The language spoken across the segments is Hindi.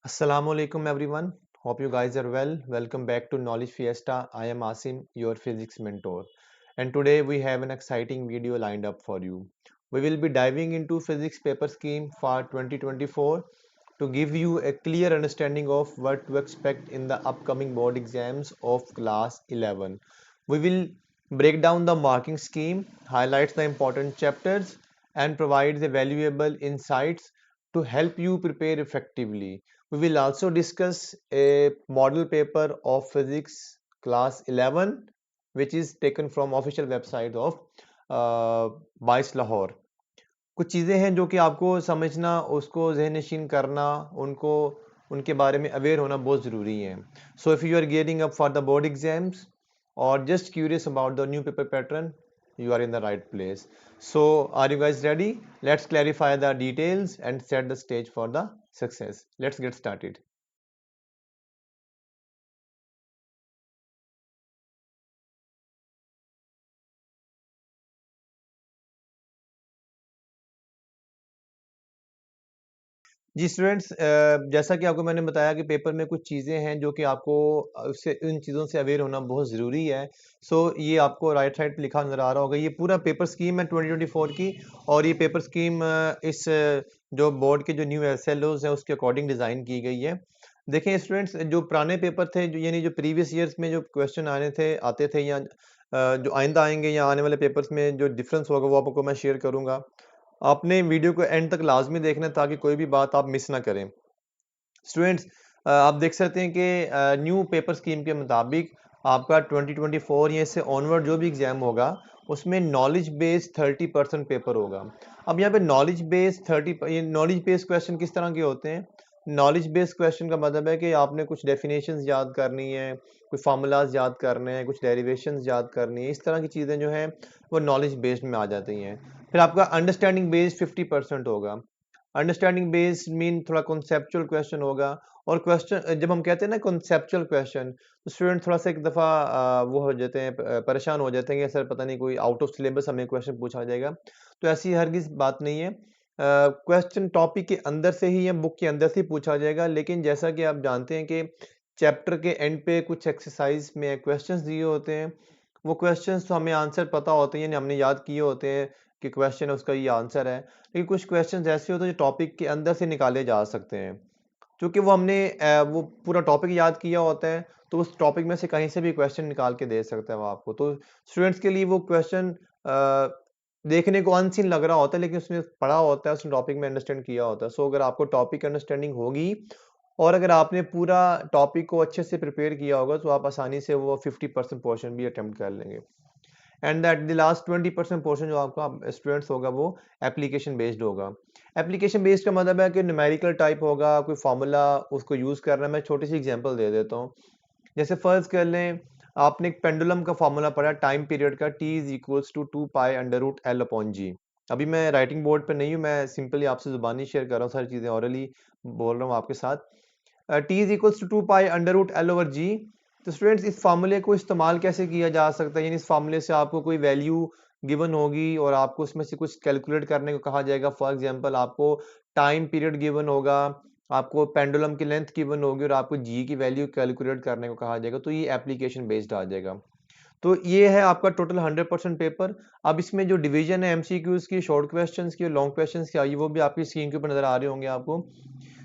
Assalamu alaikum everyone. Hope you guys are well. Welcome back to Knowledge Fiesta. I am Asim, your physics mentor. And today we have an exciting video lined up for you. We will be diving into physics paper scheme for 2024 to give you a clear understanding of what to expect in the upcoming board exams of class 11. We will break down the marking scheme, highlight the important chapters, and provide the valuable insights to help you prepare effectively. We will also discuss a model paper of physics class 11 which is taken from official website of बाइस लाहौर. कुछ चीज़ें हैं जो कि आपको समझना, उसको ज़हन-नशीन करना, उनको उनके बारे में अवेयर होना बहुत ज़रूरी है. So if you are gearing up for the board exams or just curious about the new paper pattern, you are in the right place. So are you guys ready? Let's clarify the details and set the stage for the success. Let's get started. जी स्टूडेंट्स, जैसा कि आपको मैंने बताया कि पेपर में कुछ चीज़ें हैं जो कि आपको उससे इन चीज़ों से अवेयर होना बहुत ज़रूरी है. सो ये आपको राइट साइड पे लिखा नज़र आ रहा होगा. ये पूरा पेपर स्कीम है 2024 की, और ये पेपर स्कीम जो बोर्ड के जो न्यू एसएलओज हैं उसके अकॉर्डिंग डिज़ाइन की गई है. देखें स्टूडेंट्स, जो पुराने पेपर थे, जो यानी जो प्रीवियस ईयर्स में जो क्वेश्चन आते थे या जो आइंदा आएंगे या आने वाले पेपर्स में जो डिफरेंस होगा वो आपको मैं शेयर करूंगा. आपने वीडियो को एंड तक लाजमी देखना है ताकि कोई भी बात आप मिस ना करें. स्टूडेंट्स, आप देख सकते हैं कि न्यू पेपर स्कीम के मुताबिक आपका 2024 या इससे ऑनवर्ड जो भी एग्जाम होगा उसमें नॉलेज बेस्ड 30% पेपर होगा. अब यहाँ पे नॉलेज बेस्ड 30, ये नॉलेज बेस्ड क्वेश्चन किस तरह के होते हैं? नॉलेज बेस्ड क्वेश्चन का मतलब है कि आपने कुछ डेफिनेशंस याद करनी है, कुछ फार्मूलाज याद करने हैं, कुछ डेरिवेशंस याद करनी है. इस तरह की चीज़ें जो हैं वो नॉलेज बेस्ड में आ जाती हैं. फिर आपका अंडरस्टैंडिंग बेस्ड 50% होगा. अंडरस्टैंडिंग बेस्ड मीन थोड़ा कॉन्सेप्चुअल क्वेश्चन होगा. और क्वेश्चन जब हम कहते हैं ना कॉन्सेप्चुअल क्वेश्चन, तो स्टूडेंट थोड़ा सा एक दफ़ा वो हो जाते हैं, परेशान हो जाते हैं कि सर पता नहीं कोई आउट ऑफ सिलेबस हमें क्वेश्चन पूछा जाएगा. तो ऐसी हरगिज़ बात नहीं है. क्वेश्चन टॉपिक के अंदर से ही या बुक के अंदर से ही पूछा जाएगा, लेकिन जैसा कि आप जानते हैं कि चैप्टर के एंड पे कुछ एक्सरसाइज में क्वेश्चंस दिए होते हैं. वो क्वेश्चंस तो हमें आंसर पता होते हैं, यानी हमने याद किए होते हैं कि क्वेश्चन उसका ये आंसर है. लेकिन कुछ क्वेश्चंस ऐसे होते हैं जो टॉपिक के अंदर से निकाले जा सकते हैं. क्योंकि वो हमने वो पूरा टॉपिक याद किया होता है, तो उस टॉपिक में से कहीं से भी क्वेश्चन निकाल के दे सकता है वो आपको. तो स्टूडेंट्स के लिए वो क्वेश्चन देखने को अनसीन लग रहा होता है, लेकिन उसने पढ़ा होता है, उसने टॉपिक में अंडरस्टैंड किया होता है. सो अगर आपको टॉपिक अंडरस्टैंडिंग होगी और अगर आपने पूरा टॉपिक को अच्छे से प्रिपेयर किया होगा, तो आप आसानी से वो 50% पोर्शन भी अटेम्प्ट कर लेंगे. And that the last 20% portion जो आपका स्टूडेंट्स होगा वो एप्लीकेशन बेस्ड होगा. एप्लीकेशन बेस्ड का मतलब है कि न्यूमेरिकल टाइप होगा, कोई फार्मूला उसको यूज करना है. मैं छोटी सी एग्जांपल दे देता हूँ. जैसे फर्ज कर लें, आपने एक पेंडुलम का फार्मूला पढ़ा टाइम पीरियड का, T is equals to 2 pi under root L upon G. अभी मैं राइटिंग बोर्ड पे नहीं हूँ, मैं सिंपली आपसे जुबानी शेयर कर रहा हूँ, सारी चीज़ें ऑरली बोल रहा हूँ आपके साथ. T is equals to 2 pi under root L over G. तो स्टूडेंट्स, इस फार्मूले को इस्तेमाल कैसे किया जा सकता है? यानी इस फार्मूले से आपको कोई वैल्यू गिवन होगी और आपको उसमें से कुछ कैलकुलेट करने को कहा जाएगा. फॉर एग्जांपल, आपको टाइम पीरियड गिवन होगा, आपको पेंडुलम की लेंथ गिवन होगी और आपको जी की वैल्यू कैलकुलेट करने को कहा जाएगा. तो ये एप्लीकेशन बेस्ड आ जाएगा. तो ये है आपका टोटल 100% पेपर. अब इसमें जो डिवीजन है एमसीक्यूज की, शॉर्ट क्वेश्चंस की और लॉन्ग क्वेश्चंस की, आई वो भी आपकी स्क्रीन के ऊपर नजर आ रहे होंगे आपको.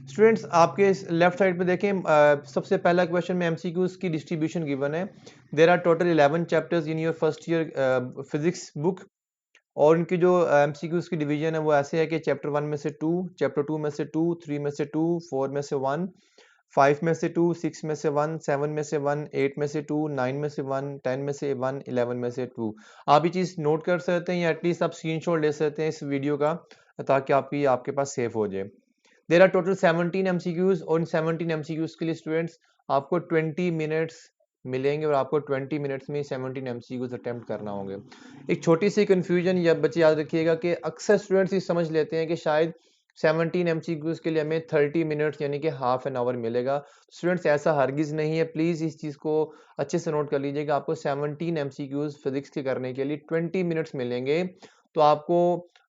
स्टूडेंट्स, आपके लेफ्ट साइड पे देखें, सबसे पहला क्वेश्चन में एमसीक्यूज की डिस्ट्रीब्यूशन गिवन है. There are total 11 chapters in your first year physics book. और इनकी जो एमसीक्यूज की डिवीजन है वो ऐसे है कि चैप्टर 1 में से 2, चैप्टर 2 में से 2, 3 में से 2, 4 में से 1, 5 में से 2, 6 में से 1, 7 में से 1, 8 में से 2, 9 में से 1, 10 में से 1, 11 में से 2. आप ये चीज़ नोट कर सकते हैं या एटलीस्ट आप स्क्रीनशॉट ले सकते हैं इस वीडियो का, ताकि आपके पास सेव हो जाए. देर आर टोटल 17 एमसीक्यूज और इन 17 एमसीक्यूज के लिए स्टूडेंट्स आपको 20 मिनट्स मिलेंगे और आपको 20 मिनट्स में 17 एमसीक्यूज अटेम्प्ट करना होंगे. एक छोटी सी कंफ्यूजन या बच्चे याद रखिएगा कि अक्सर स्टूडेंट्स ये समझ लेते हैं कि शायद 17 एमसीक्यूज के लिए हमें 30 मिनट्स यानी कि हाफ एन आवर मिलेगा. स्टूडेंट्स, ऐसा हरगिज नहीं है. प्लीज इस चीज को अच्छे से नोट कर लीजिएगा. आपको 17 एमसीक्यूज फिजिक्स के करने के लिए 20 मिनट्स मिलेंगे. तो आपको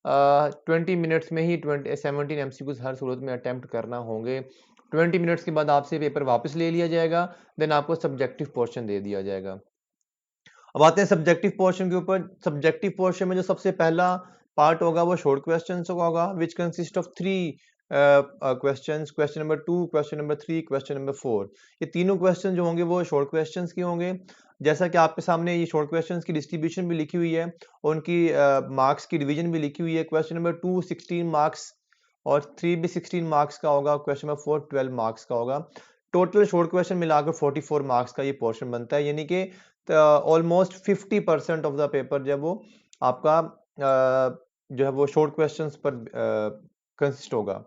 20 मिनट्स में ही 17 MCQs हर सूरत में अटेम्प्ट करना होंगे। 20 मिनट्स के बाद आपसे पेपर वापस ले लिया जाएगा, देन आपको सब्जेक्टिव पोर्शन दे दिया जाएगा। अब आते हैं सब्जेक्टिव पोर्शन के ऊपर। सब्जेक्टिव पोर्शन में जो सबसे पहला पार्ट होगा वो शॉर्ट क्वेश्चंस का होगा, which consist of 3 questions, question number 2, question number 3, question number 4। ये तीनों क्वेश्चन जो होंगे वो शॉर्ट क्वेश्चंस के होंगे। जैसा कि आपके सामने ये शॉर्ट क्वेश्चंस की डिस्ट्रीब्यूशन भी लिखी हुई है और उनकी मार्क्स की डिवीजन भी लिखी हुई है। क्वेश्चन नंबर 2 16 मार्क्स और 3 भी 16 मार्क्स का होगा। क्वेश्चन नंबर 4 12 मार्क्स का होगा। टोटल शॉर्ट क्वेश्चन मिलाकर 44 मार्क्स का ये पोर्शन बनता है, यानी कि ऑलमोस्ट 50% ऑफ द पेपर जब वो आपका जो है वो शॉर्ट क्वेश्चंस पर कंसिस्ट होगा।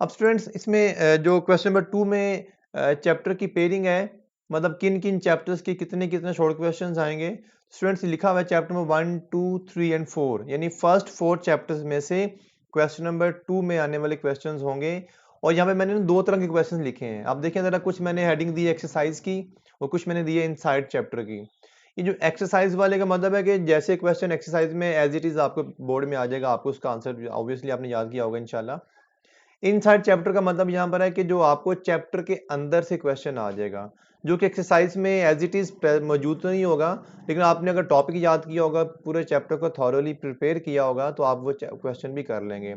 अब स्टूडेंट्स इसमें जो क्वेश्चन नंबर 2 में चैप्टर की पेयरिंग है, मतलब किन किन चैप्टर्स के कितने कितने शॉर्ट क्वेश्चंस आएंगे। स्टूडेंट्स लिखा हुआ है चैप्टर नंबर 1 2 3 एंड 4, यानी फर्स्ट 4 चैप्टर्स में से क्वेश्चन नंबर 2 में आने वाले क्वेश्चंस होंगे। और यहाँ पे मैंने 2 तरह के क्वेश्चंस लिखे हैं। आप देखें जरा, कुछ मैंने हेडिंग दी है एक्सरसाइज की और कुछ मैंने दी है इनसाइड चैप्टर की। ये जो एक्सरसाइज वाले का मतलब है कि जैसे क्वेश्चन एक्सरसाइज में एज इट इज आपको बोर्ड में आ जाएगा, आपको उसका आंसर ऑब्वियसली आपने याद किया होगा इंशाल्लाह। इनसाइड चैप्टर का मतलब यहाँ पर है कि जो आपको चैप्टर के अंदर से क्वेश्चन आ जाएगा, जो कि एक्सरसाइज में एज इट इज मौजूद तो नहीं होगा, लेकिन आपने अगर टॉपिक याद किया होगा, पूरे चैप्टर को थॉरोली प्रिपेयर किया होगा, तो आप वो क्वेश्चन भी कर लेंगे।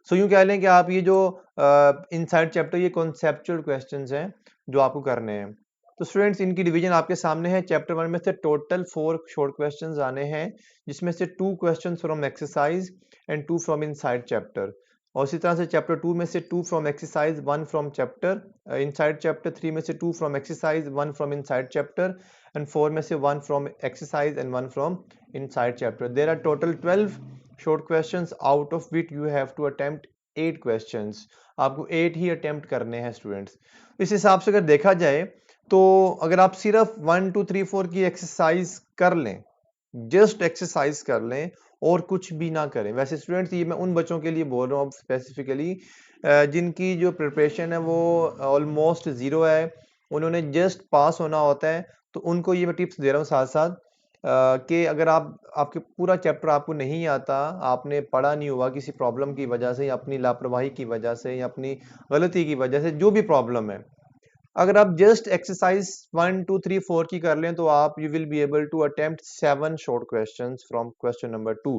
सो यूं कह लें कि आप ये जो इनसाइड चैप्टर, ये कॉन्सेप्चुअल क्वेश्चंस हैं जो आपको करने हैं। तो स्टूडेंट्स इनकी डिवीजन आपके सामने है। चैप्टर 1 में से टोटल 4 शॉर्ट क्वेश्चंस आने हैं, जिसमें से 2 questions from exercise and 2 from inside chapter. और इसी तरह से चैप्टर 2 में से 2 from exercise, 1 from chapter inside chapter, 3 में से 2 from exercise, 1 from inside chapter and 4 में से 1 from exercise and 1 from inside chapter. There are total 12 short questions, out of which you have to attempt 8 questions. आपको 8 ही अटेम्प्ट करने हैं स्टूडेंट्स। इस हिसाब से अगर देखा जाए तो अगर आप सिर्फ 1 2 3 4 की एक्सरसाइज कर लें, जस्ट एक्सरसाइज कर लें और कुछ भी ना करें। वैसे स्टूडेंट्स ये मैं उन बच्चों के लिए बोल रहा हूँ स्पेसिफिकली जिनकी जो प्रिपरेशन है वो ऑलमोस्ट ज़ीरो है, उन्होंने जस्ट पास होना होता है। तो उनको ये मैं टिप्स दे रहा हूँ साथ साथ कि अगर आपके पूरा चैप्टर आपको नहीं आता, आपने पढ़ा नहीं हुआ किसी प्रॉब्लम की वजह से या अपनी लापरवाही की वजह से या अपनी गलती की वजह से, जो भी प्रॉब्लम है, अगर आप जस्ट एक्सरसाइज 1 2 3 4 की कर लें तो आप you will be able to attempt 7 short questions from question number 2।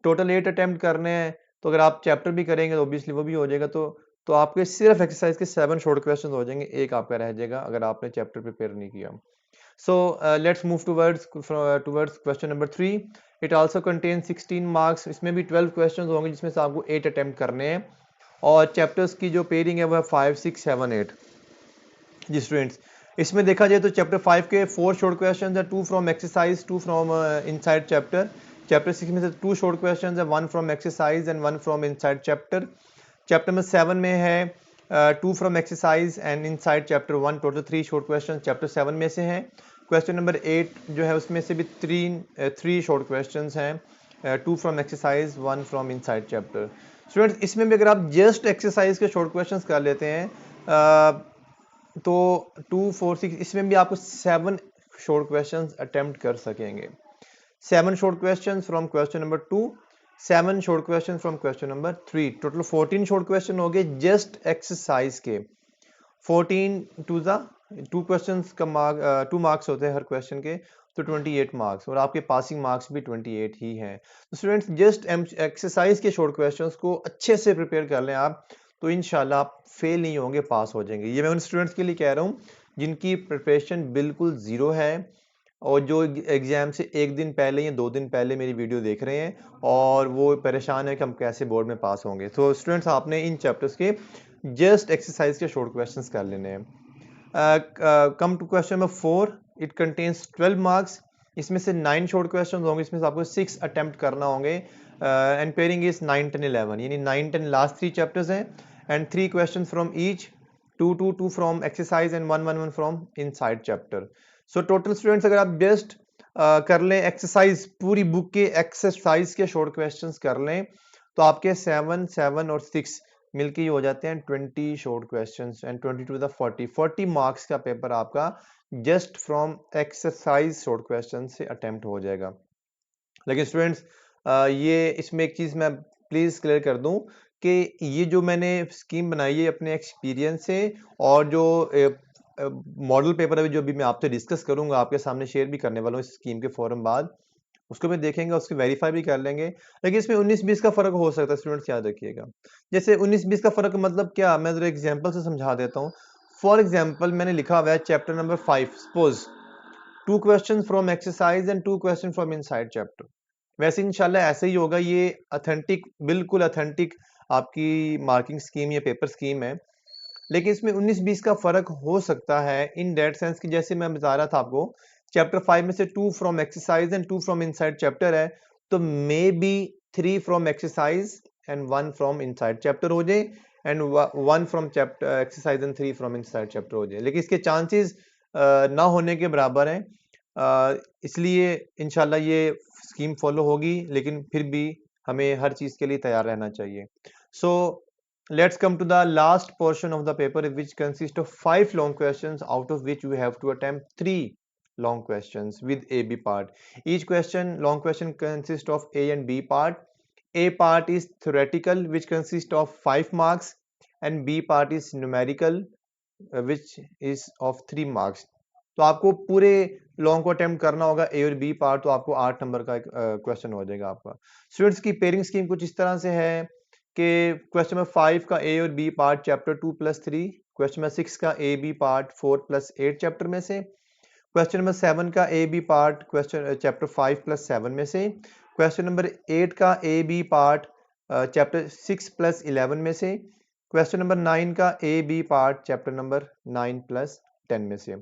Total 8 attempt करने हैं, तो अगर आप चैप्टर भी करेंगे तो ऑब्वियसली वो भी हो जाएगा। तो आपके सिर्फ एक्सरसाइज के 7 शॉर्ट क्वेश्चन हो जाएंगे, एक आपका रह जाएगा अगर आपने चैप्टर प्रिपेयर नहीं किया। So let's move towards question number 3। It also contain 16 marks. इसमें भी 12 क्वेश्चन होंगे, जिसमें से आपको 8 अटेम्प्ट करने हैं और चैप्टर्स की जो पेयरिंग है वो है 5 6 7 8। जी स्टूडेंट्स, इसमें देखा जाए तो चैप्टर 5 के 4 शॉर्ट क्वेश्चंस है, 2 from exercise, 2 from inside chapter. Chapter 6 में से 2 शॉर्ट क्वेश्चंस है, 1 from exercise and 1 from inside chapter. Chapter number 7 में है 2 from exercise and inside chapter 1। Total 3 short question chapter 7 में से हैं। क्वेश्चन नंबर 8 जो है उसमें से भी 3 शॉर्ट क्वेश्चंस हैं, 2 from exercise, 1 from inside chapter. Students इसमें भी अगर आप जस्ट एक्सरसाइज के शॉर्ट क्वेश्चंस कर लेते हैं तो 2 4 6, इसमें भी आपको 7 शॉर्ट क्वेश्चंस अटेम्प्ट कर सकेंगे। 7 short questions from question number 2, 7 short question from question number 3। Total 14 short question हो गए जस्ट एक्सरसाइज के। 14 टू द 2 क्वेश्चंस का मार्क 2 मार्क्स होते हैं हर क्वेश्चन के, तो 28 मार्क्स, और आपके पासिंग मार्क्स भी 28 ही हैं। तो स्टूडेंट्स जस्ट एक्सरसाइज के शॉर्ट क्वेश्चंस को अच्छे से प्रिपेयर कर लें आप, तो इंशाल्लाह आप फेल नहीं होंगे, पास हो जाएंगे। ये मैं उन स्टूडेंट्स के लिए कह रहा हूँ जिनकी प्रिपरेशन बिल्कुल ज़ीरो है और जो एग्जाम से 1 दिन पहले या 2 दिन पहले मेरी वीडियो देख रहे हैं और वो परेशान है कि हम कैसे बोर्ड में पास होंगे। तो स्टूडेंट्स आपने इन चैप्टर्स के जस्ट एक्सरसाइज के शॉर्ट क्वेश्चंस कर लेने हैं। Come to question number 4, it contains 12 marks. इसमें से 9 शॉर्ट क्वेश्चन होंगे, इसमें से आपको 6 अटेम्प्ट करना होंगे एंड पेयरिंग इज 9 10 11, यानी 9 10 लास्ट 3 चैप्टर्स हैं and 3 question from each, 2 2 2 from exercise and 1 1 1 from inside chapter. So total students अगर आप जस्ट कर लें एक्सरसाइज, पूरी बुक के एक्सरसाइज के शॉर्ट क्वेश्चंस कर लें, तो आपके 7 7 और 6 मिलके ही हो जाते हैं 20 short questions and 20 to the 40 marks का पेपर आपका just from exercise short question से अटेम्प्ट हो जाएगा। लेकिन स्टूडेंट्स ये इसमें एक चीज़ मैं प्लीज क्लियर कर दूं कि ये जो मैंने स्कीम बनाई है अपने एक्सपीरियंस से, और जो मॉडल पेपर अभी जो भी मैं आपसे डिस्कस करूंगा, आपके सामने शेयर भी करने वाला हूँ इस स्कीम के फौरन बाद, उसको भी देखेंगे, उसको वेरीफाई भी कर लेंगे। लेकिन इसमें 19-20 का फर्क हो सकता है, स्टूडेंट्स याद रखिएगा। जैसे 19-20 का फर्क मतलब क्या, मैं जरा एग्जांपल से समझा देता हूँ। फॉर एग्जांपल मैंने लिखा हुआ है chapter number 5, suppose 2 question from exercise and 2 question from inside chapter. वैसे इंशाल्लाह ऐसे ही होगा, ये ऑथेंटिक, बिल्कुल ऑथेंटिक आपकी मार्किंग स्कीम या पेपर स्कीम है। लेकिन इसमें 19-20 का फर्क हो सकता है इन दैट सेंस कि जैसे मैं बता रहा था आपको, चैप्टर 5 में से 2 from exercise and 2 from inside chapter है, तो may be 3 from exercise and 1 from inside chapter हो जाए, and 1 from chapter exercise and 3 from inside chapter हो जाए। लेकिन इसके चांसेस ना होने के बराबर हैं, इसलिए इंशाल्लाह ये स्कीम फॉलो होगी, लेकिन फिर भी हमें हर चीज के लिए तैयार रहना चाहिए। सो let's come to the last portion of the paper, which consists of 5 long questions, out of which you have to attempt 3 long questions with AB part. Each long question consists of A and B part. A part is theoretical, which consists of 5 marks, and B part is numerical, which is of 3 marks. तो आपको पूरे लॉन्ग को अटेम्प्ट करना होगा ए और बी पार्ट, तो आपको 8 नंबर का क्वेश्चन हो जाएगा आपका। स्टूडेंट्स की पेयरिंग स्कीम कुछ इस तरह से है कि क्वेश्चन नंबर 5 का ए और B part chapter 2+3, question number 6 का ए बी पार्ट 4+8 चैप्टर में से, क्वेश्चन नंबर 7 का A B part question chapter 5+7 में से, क्वेश्चन नंबर 8 का ए बी पार्ट चैप्टर 6+11 में से, क्वेश्चन नंबर 9 का A B part chapter number 9+10 में से।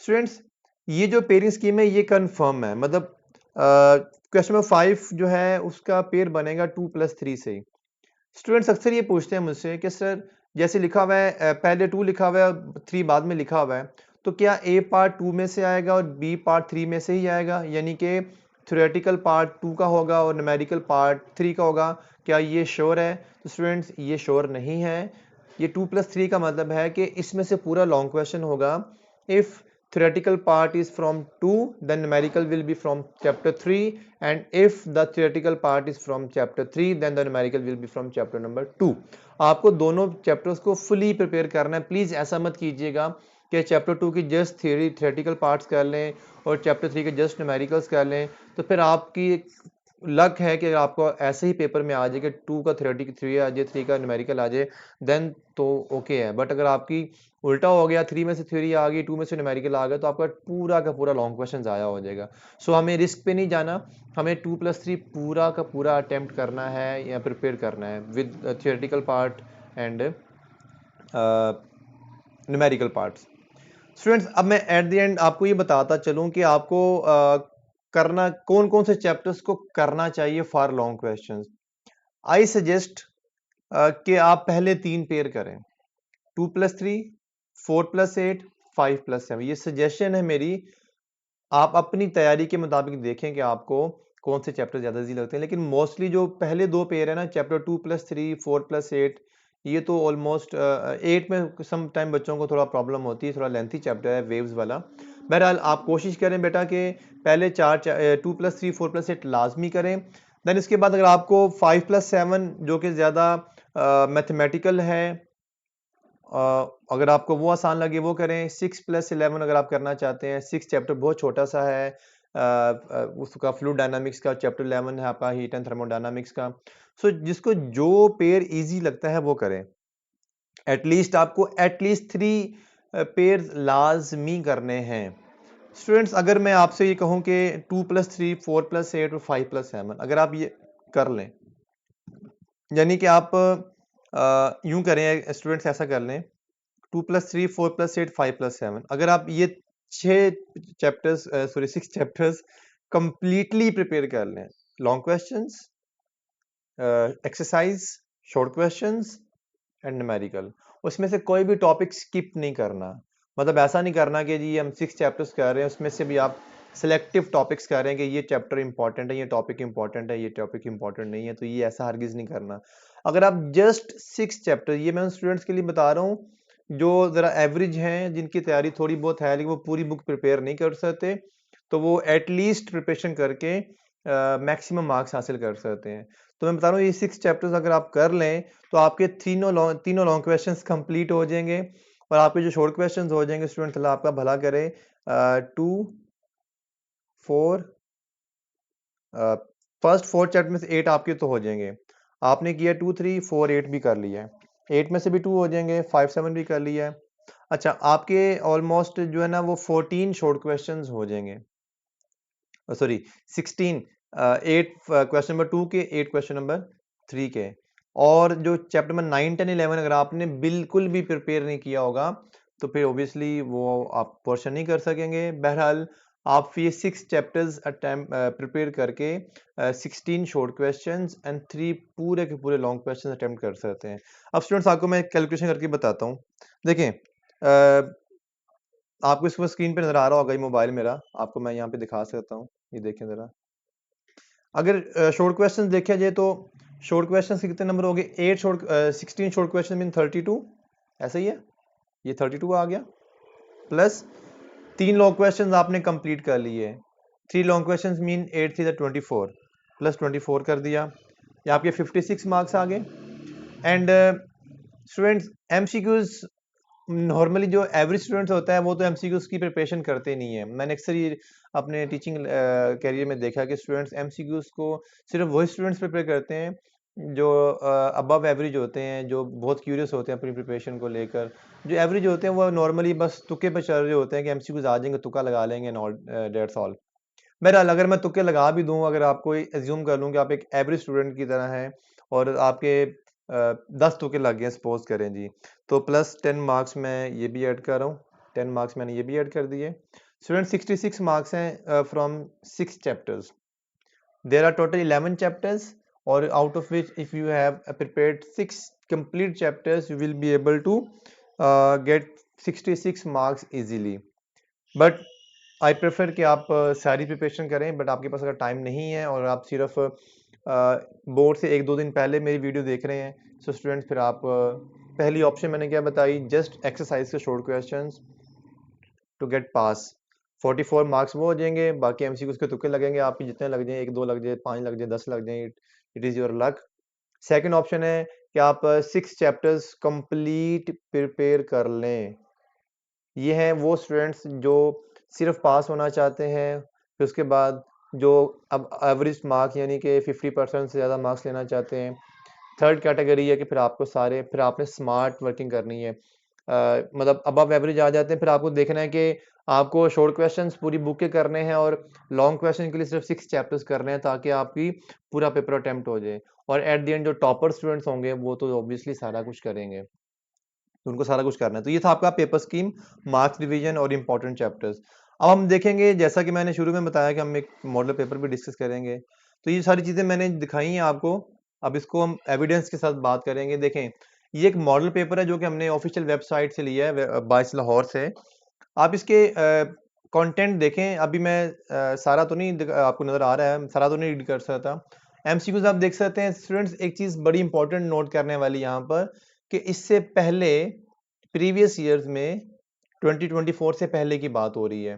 स्टूडेंट्स ये जो पेयरिंग स्कीम है ये कंफर्म है, मतलब क्वेश्चन नंबर 5 जो है उसका पेयर बनेगा 2+3 से। स्टूडेंट्स अक्सर ये पूछते हैं मुझसे कि सर जैसे लिखा हुआ है पहले 2 लिखा हुआ है 3 बाद में लिखा हुआ है, तो क्या ए पार्ट 2 में से आएगा और बी पार्ट 3 में से ही आएगा, यानी कि थ्योरेटिकल पार्ट 2 का होगा और न्यूमेरिकल पार्ट 3 का होगा, क्या ये श्योर है? तो स्टूडेंट्स ये श्योर नहीं है। ये 2+3 का मतलब है कि इसमें से पूरा लॉन्ग क्वेश्चन होगा। If theoretical part is from 2, then numerical will be from chapter 3, and if the theoretical part is from chapter 3, then the numerical will be from chapter number 2. आपको दोनों चैप्टर्स को फुली प्रिपेयर करना है। प्लीज ऐसा मत कीजिएगा कि चैप्टर 2 की जस्ट थियोरेटिकल पार्ट्स कर लें और चैप्टर 3 के जस्ट न्यूमेरिकल्स कर लें, तो फिर आपकी लक है कि आपको ऐसे ही पेपर में आ जाए कि 2 का थ्योरेटिकल 3 आ जाए, 3 का न्यूमेरिकल आ जाए, देन तो ओके है। बट अगर आपकी उल्टा हो गया, 3 में से थ्योरी आ गई, 2 में से न्यूमेरिकल आ गया, तो आपका पूरा का पूरा लॉन्ग क्वेश्चन ज़ाया हो जाएगा। सो हमें रिस्क पे नहीं जाना, हमें 2+3 पूरा का पूरा अटेम्प्ट करना है या प्रिपेयर करना है with theoretical part and numerical parts. Students अब मैं एट द एंड आपको ये बताता चलूं कि आपको करना कौन कौन से चैप्टर्स को करना चाहिए for long questions. I suggest कि आप पहले 3 पेयर करें, 2+3, 4+8, 5+7। ये सजेशन है मेरी, आप अपनी तैयारी के मुताबिक देखें कि आपको कौन से चैप्टर ज़्यादा इजी लगते हैं। लेकिन मोस्टली जो पहले 2 पेयर है ना, चैप्टर 2+3, 4+8, ये तो ऑलमोस्ट 8 में सम टाइम बच्चों को थोड़ा प्रॉब्लम होती है, थोड़ा लेंथी चैप्टर है वेव्स वाला। बहरहाल आप कोशिश करें बेटा कि पहले 2+3, 4+8 लाजमी करें। देन इसके बाद अगर आपको 5+7 जो कि ज़्यादा मैथमेटिकल है, अगर आपको वो आसान लगे वो करें। 6+11 अगर आप करना चाहते हैं, 6 चैप्टर बहुत छोटा सा है, उसका फ्लूइड डायनामिक्स का चैप्टर 11 है आपका, हीट एंड थर्मोडायनामिक्स का। सो जिसको जो पेयर इजी लगता है वो करें। एटलीस्ट आपको एटलीस्ट 3 पेयर लाजमी करने हैं। स्टूडेंट्स अगर मैं आपसे ये कहूं कि 2+3, 4+8 और 5+7 अगर आप ये कर लें, यानी कि आप यूं करें, स्टूडेंट्स ऐसा कर लें 2+3, 4+8, 5+7, अगर आप ये 6 chapters sorry 6 chapters completely prepare कर लें, long questions, exercise, short questions and numerical, उसमें से कोई भी टॉपिक स्किप नहीं करना। मतलब ऐसा नहीं करना कि जी हम 6 चैप्टर्स कर रहे हैं उसमें से भी आप सिलेक्टिव टॉपिक्स कर रहे हैं कि ये चैप्टर इंपॉर्टेंट है, ये टॉपिक इंपॉर्टेंट है, ये टॉपिक इंपॉर्टेंट नहीं है, तो ये ऐसा हरगिज नहीं करना। अगर आप जस्ट 6 चैप्टर, ये मैं स्टूडेंट्स के लिए बता रहा हूँ जो ज़रा एवरेज हैं, जिनकी तैयारी थोड़ी बहुत है लेकिन वो पूरी बुक प्रिपेयर नहीं कर सकते, तो वो एटलीस्ट प्रिपरेशन करके मैक्सिमम मार्क्स हासिल कर सकते हैं। तो मैं बता रहा हूँ ये 6 चैप्टर्स अगर आप कर लें तो आपके तीनों लॉन्ग क्वेश्चंस कंप्लीट हो जाएंगे और आपके जो शॉर्ट क्वेश्चंस हो जाएंगे। स्टूडेंट अल्लाह आपका भला करे। 2 4 फर्स्ट 4 चैप्टर में से 8 आपके तो हो जाएंगे। आपने किया 2 3 4 8 भी कर लिया है, 8 में से भी 2 हो जाएंगे, 5 7 भी कर लिया है। अच्छा, आपके ऑलमोस्ट जो है ना वो 14 शॉर्ट क्वेश्चंस हो जाएंगे, सॉरी 16, 8 क्वेश्चन नंबर 2 के, 8 क्वेश्चन नंबर 3 के। और जो चैप्टर नंबर 9 10 11 अगर आपने बिल्कुल भी प्रिपेयर नहीं किया होगा तो फिर ऑब्वियसली वो आप पोर्शन नहीं कर सकेंगे। बहरहाल आप ये 6 चैप्टर्स प्रिपेयर करके 16 शॉर्ट क्वेश्चंस एंड 3 पूरे के पूरे लॉन्ग क्वेश्चंस अटेम्प्ट कर सकते हैं। अब स्टूडेंट्स आपको मैं कैलकुलेशन करके बताता हूँ। देखें, आपको इसको स्क्रीन पे नजर आ रहा होगा, ये मोबाइल मेरा, आपको मैं यहाँ पे दिखा सकता हूँ, ये देखें जरा। अगर शॉर्ट क्वेश्चन देखा जाए तो शॉर्ट क्वेश्चन के कितने नंबर हो गए? 16 शॉर्ट क्वेश्चन मीन 32, ऐसा ही है, ये 32 आ गया, प्लस 3 लॉन्ग क्वेश्चन आपने कंप्लीट कर लिए, 3 लॉन्ग क्वेश्चन मीन 8 थी 24, प्लस 24 कर दिया, ये आपके 56 मार्क्स आ गए। एंड स्टूडेंट्स एमसीक्यूज नॉर्मली जो एवरेज स्टूडेंट्स होता है वो तो एमसीक्यूज की प्रिपरेशन करते नहीं है। मैंने अक्सर ये अपने टीचिंग कैरियर में देखा कि स्टूडेंट्स एमसीक्यूज को सिर्फ वही स्टूडेंट्स प्रिपेयर करते हैं जो अबव एवरेज होते हैं, जो बहुत क्यूरियस होते हैं अपनी प्रिपरेशन को लेकर। जो एवरेज होते हैं वो नॉर्मली बस तुक्के पर चल रहे होते हैं कि एमसीक्यूज आ जाएंगे, तुक्का लगा लेंगे एंड ऑल, दैट्स ऑल। बहरहाल अगर मैं तुक्के लगा भी दूं, अगर आपको एज्यूम कर लूं कि आप एक एवरेज स्टूडेंट की तरह हैं और आपके 10 तुक्के लग गए सपोज करें जी, तो प्लस 10 मार्क्स मैं ये भी ऐड कर रहा हूँ, 10 मार्क्स मैंने ये भी ऐड कर दिए। स्टूडेंट 66 मार्क्स हैं from 6 chapters. There are total 11 chapters और out of which if you have prepared 6 complete chapters you will be able to get 66 marks easily. But I prefer कि आप सारी प्रिपरेशन करें, बट आपके पास अगर टाइम नहीं है और आप सिर्फ बोर्ड से 1-2 दिन पहले मेरी वीडियो देख रहे हैं, सो स्टूडेंट्स फिर आप पहली ऑप्शन मैंने क्या बताई, जस्ट एक्सरसाइज के short questions to get pass. 44 marks वो हो जाएंगे, बाकी एमसीक्यूज के तुक्के लगेंगे, आपके जितने लग जाए, 1 2 लग जाए, 5 लग जाए, 10 लग जाए, it is your luck. Second option है कि आप 6 चैप्टर्स कंप्लीट प्रिपेयर कर लें। ये हैं वो स्टूडेंट्स जो सिर्फ पास होना चाहते हैं, फिर उसके बाद जो अब एवरेज मार्क्स यानी कि 50% से ज़्यादा मार्क्स लेना चाहते हैं। थर्ड कैटेगरी है कि फिर आपने स्मार्ट वर्किंग करनी है, मतलब अबव एवरेज आ जाते हैं, फिर आपको देखना है कि आपको शॉर्ट क्वेश्चंस पूरी बुक के करने हैं और लॉन्ग क्वेश्चन के लिए सिर्फ 6 चैप्टर्स करने हैं ताकि आपकी पूरा पेपर अटेम्प्ट हो जाए। और एट द एंड जो टॉपर स्टूडेंट्स होंगे वो तो ऑब्वियसली सारा कुछ करेंगे, तो उनको सारा कुछ करना है। तो ये था आपका पेपर स्कीम, मार्क्स डिवीजन और इंपॉर्टेंट चैप्टर्स। अब हम देखेंगे, जैसा कि मैंने शुरू में बताया कि हम एक मॉडल पेपर भी डिस्कस करेंगे, तो ये सारी चीज़ें मैंने दिखाई हैं आपको। अब इसको हम एविडेंस के साथ बात करेंगे। देखें, ये एक मॉडल पेपर है जो कि हमने ऑफिशियल वेबसाइट से लिया है, बाइस लाहौर से। आप इसके कंटेंट देखें, अभी मैं सारा तो नहीं आपको नज़र आ रहा है, सारा तो नहीं रीड कर सकता। एमसीक्यूज आप देख सकते हैं स्टूडेंट्स। एक चीज़ बड़ी इंपॉर्टेंट नोट करने वाली यहाँ पर कि इससे पहले प्रीवियस ईयर्स में 2024 से पहले की बात हो रही है,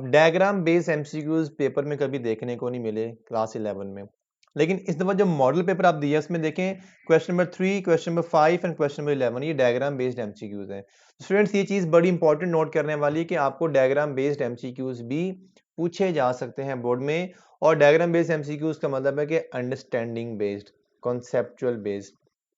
डायग्राम बेस्ड एमसीक्यूज पेपर में कभी देखने को नहीं मिले क्लास 11 में। लेकिन इस दफा जो मॉडल पेपर आप दिया उसमें देखें, question number 3, question number 5 and question number 11 ये डायग्राम बेस्ड एमसीक्यूज हैं। स्टूडेंट्स ये चीज बड़ी इंपॉर्टेंट नोट करने वाली है कि आपको डायग्राम बेस्ड एमसीक्यूज भी पूछे जा सकते हैं बोर्ड में। और डायग्राम बेस्ड एमसीक्यूज का मतलब है कि अंडरस्टैंडिंग बेस्ड, कॉन्सेप्चुअल बेस्ड,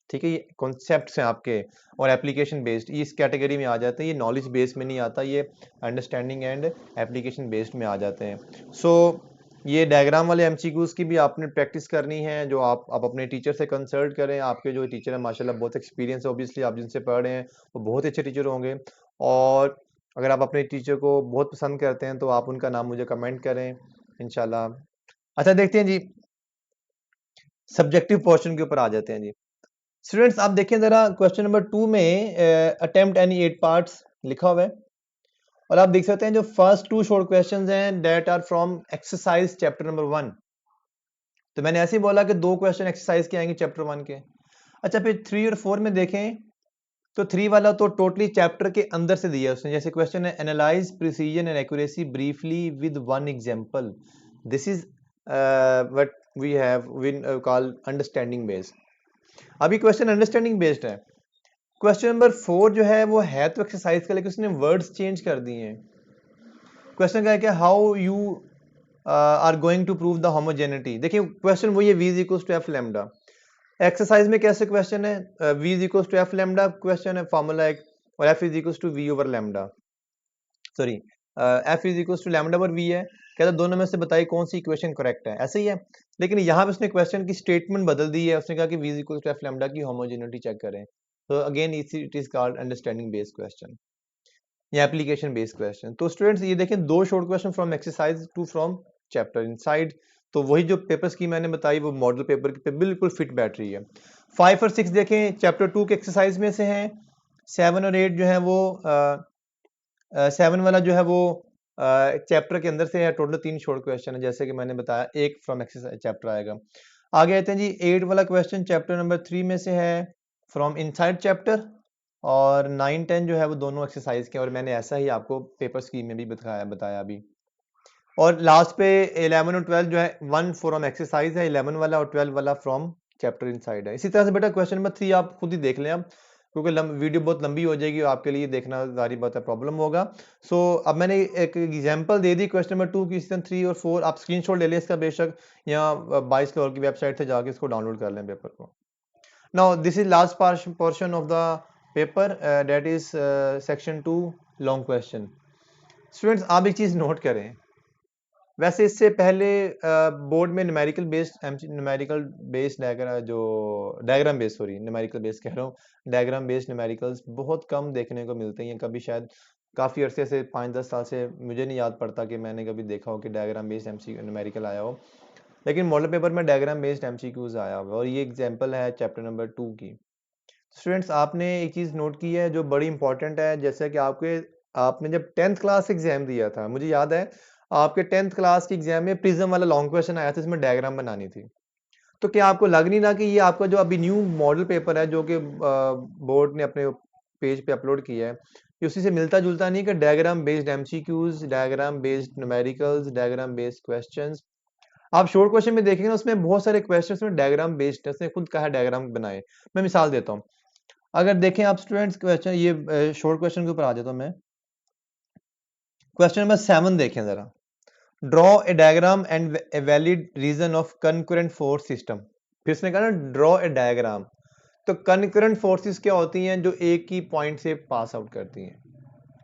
ठीक है, ये कॉन्सेप्ट्स हैं आपके, और एप्लीकेशन बेस्ड इस कैटेगरी में आ जाते हैं। ये नॉलेज बेस्ड में नहीं आता, ये अंडरस्टैंडिंग एंड एप्लीकेशन बेस्ड में आ जाते हैं। सो ये डायग्राम वाले एमसीक्यूज की भी आपने प्रैक्टिस करनी है, जो आप अपने टीचर से कंसल्ट करें। आपके जो टीचर हैं माशाल्लाह बहुत एक्सपीरियंस है, ऑब्वियसली आप जिनसे पढ़ रहे हैं वो बहुत अच्छे टीचर होंगे। और अगर आप अपने टीचर को बहुत पसंद करते हैं तो आप उनका नाम मुझे कमेंट करें इंशाल्लाह। अच्छा, देखते हैं जी, सब्जेक्टिव पोर्शन के ऊपर आ जाते हैं जी। स्टूडेंट्स आप देखें जरा, क्वेश्चन नंबर 2 में अटेम्प्ट एनी 8 पार्ट्स लिखा हुआ है, और आप देख सकते हैं जो फर्स्ट 2 शॉर्ट क्वेश्चंस हैं that are from exercise chapter number 1। तो मैंने ऐसे ही बोला कि 2 क्वेश्चन एक्सरसाइज के आएंगे चैप्टर 1 के। अच्छा, फिर 3 और 4 में देखें तो 3 वाला तो टोटली चैप्टर के अंदर से दिया है उसने। जैसे क्वेश्चन है, analyse precision and accuracy briefly with one example. This is what we have win call understanding based. अभी क्वेश्चन अंडरस्टैंडिंग बेस्ड है। क्वेश्चन नंबर 4 जो है वो है तो एक्सरसाइज का, लेकिन उसने वर्ड्स चेंज कर दिए हैं। क्वेश्चन क्या है कि how you are going to prove the homogeneity. देखिए क्वेश्चन वही है, v is equal to F lambda. Exercise में कैसे क्वेश्चन है, v is equal to F lambda question है, फॉर्मूला एक, और f is equal to v over lambda, sorry f is equal to lambda over v है। कहता दोनों में से बताइए कौन सी इक्वेशन करेक्ट है, ऐसे ही है। लेकिन यहाँ पे उसने क्वेश्चन की स्टेटमेंट बदल दी है, उसने कहा कि v is equal to F lambda की होमोजेनिटी चेक करें। तो again it is called understanding based question या एप्लीकेशन बेस्ड क्वेश्चन। तो स्टूडेंट्स ये देखें, दो short question from exercise two from chapter inside. तो वही जो पेपर्स की मैंने बताई वो मॉडल पेपर पे बिल्कुल फिट बैठ रही है। 5 और 6 देखें, चैप्टर 2 के एक्सरसाइज में से हैं। 7 और 8 जो है वो 7 वाला जो है वो चैप्टर के अंदर से है। टोटल 3 शॉर्ट क्वेश्चन है, जैसे कि मैंने बताया, एक फ्रॉम एक्सरसाइज चैप्टर आएगा। आगे आते हैं जी, 8 वाला क्वेश्चन चैप्टर नंबर 3 में से है फ्रॉम इनसाइड चैप्टर, और 9 10 जो है वो दोनों एक्सरसाइज के, और मैंने ऐसा ही आपको पेपर स्कीम में भी बताया अभी। और लास्ट पे 11 और 12 जो है 1 फ्रॉम एक्सरसाइज है 11 वाला, और 12 वाला फ्रॉम चैप्टर इनसाइड है। इसी तरह से बेटा क्वेश्चन नंबर 3 आप खुद ही देख लें अब, क्योंकि वीडियो बहुत लंबी हो जाएगी और आपके लिए देखना जारी बात है प्रॉब्लम होगा। सो अब मैंने एक example they the question number 2 की, 3 और 4 आप स्क्रीनशॉट ले लें इसका बेशक, या 22 फ्लोर की वेबसाइट से जाके इसको डाउनलोड कर लें पेपर को। Now this is last portion of the paper, that is section 2 long question. Students आप एक चीज नोट करें, वैसे इससे पहले बोर्ड में न्यूमेरिकल बेस्ड डायग्राम, जो diagram based, sorry numerical based कह रहा हूँ, डायग्राम बेस्ड न्यूमेरिकल्स बहुत कम देखने को मिलते हैं। कभी शायद काफ़ी अरसे से 5-10 साल से मुझे नहीं याद पड़ता कि मैंने कभी देखा हो कि डायग्राम बेस्ड एमसीक्यू न्यूमेरिकल आया हो, लेकिन मॉडल पेपर में डायग्राम बेस्ड एमसीक्यूज आया हुआ, और ये एग्जांपल है चैप्टर नंबर 2 की। स्टूडेंट्स आपने एक चीज़ नोट की है जो बड़ी इंपॉर्टेंट है, जैसे कि आपने जब 10th क्लास एग्जाम दिया था, मुझे याद है आपके 10th क्लास के एग्जाम में प्रिज्म वाला लॉन्ग क्वेश्चन आया था, इसमें डायग्राम बनानी थी। तो क्या आपको लग नहीं रहा कि ये आपका जो अभी न्यू मॉडल पेपर है जो कि बोर्ड ने अपने पेज पे अपलोड किया है, ये उसी से मिलता जुलता नहीं कि diagram based MCQs, diagram based numericals, diagram based questions. आप शॉर्ट क्वेश्चन में देखेंगे ना, उसमें बहुत सारे क्वेश्चंस में डायग्राम बेस्ड है, उसने खुद कहा डायग्राम बनाए। मैं मिसाल देता हूँ, अगर देखें आप स्टूडेंट्स क्वेश्चन, ये शॉर्ट क्वेश्चन के ऊपर आ जाता हूं मैं। क्वेश्चन नंबर 7 देखें जरा, draw a diagram and a valid reason of concurrent force system. फिर उसने कहा ना ड्रॉ ए डायग्राम, तो कनकरेंट फोर्सेस क्या होती हैं, जो एक ही पॉइंट से पास आउट करती हैं,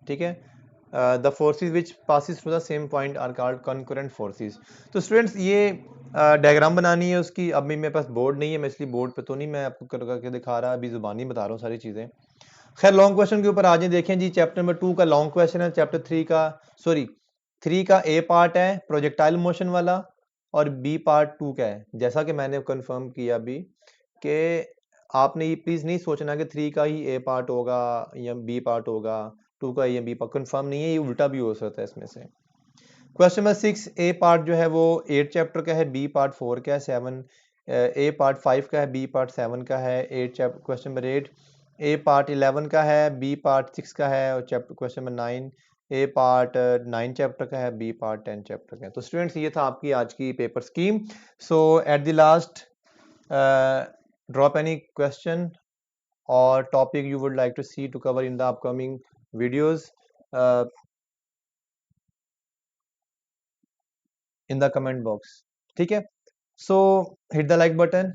ठीक है। The forces which passes through the same point are called concurrent forces. तो स्टूडेंट्स ये डायग्राम बनानी है उसकी। अभी मेरे पास बोर्ड नहीं है, मैं इसलिए बोर्ड पे तो नहीं मैं आपको करके दिखा रहा, अभी जुबानी बता रहा हूँ सारी चीज़ें। खैर लॉन्ग क्वेश्चन के ऊपर आ जाए, देखें जी, चैप्टर नंबर 2 का लॉन्ग क्वेश्चन है। चैप्टर 3 का, सॉरी 3 का ए पार्ट है प्रोजेक्टाइल मोशन वाला, और बी पार्ट 2 का है। जैसा कि मैंने कंफर्म किया अभी कि आपने ये प्लीज नहीं सोचना कि 3 का ही ए पार्ट होगा या बी पार्ट होगा, 2 का या बी पार्ट, कंफर्म नहीं है, ये उल्टा भी हो सकता है इसमें से। क्वेश्चन नंबर 6 ए पार्ट जो है वो 8 चैप्टर का है, बी पार्ट 4 का है, 7 ए पार्ट 5 का है, बी पार्ट 7 का है। 8 चैप्टर क्वेश्चन नंबर 8 ए पार्ट 11 का है, बी पार्ट 6 का है, और चैप्टर क्वेश्चन नंबर 9 ए पार्ट 9 चैप्टर का है, बी पार्ट 10 चैप्टर का है। तो स्टूडेंट्स ये था आपकी आज की paper scheme. So at the last drop any question or topic you would like to see to cover in the upcoming videos in the comment box, ठीक है। So hit the like button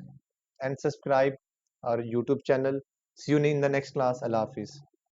and subscribe our YouTube channel. See you in the next class. Allah Hafiz.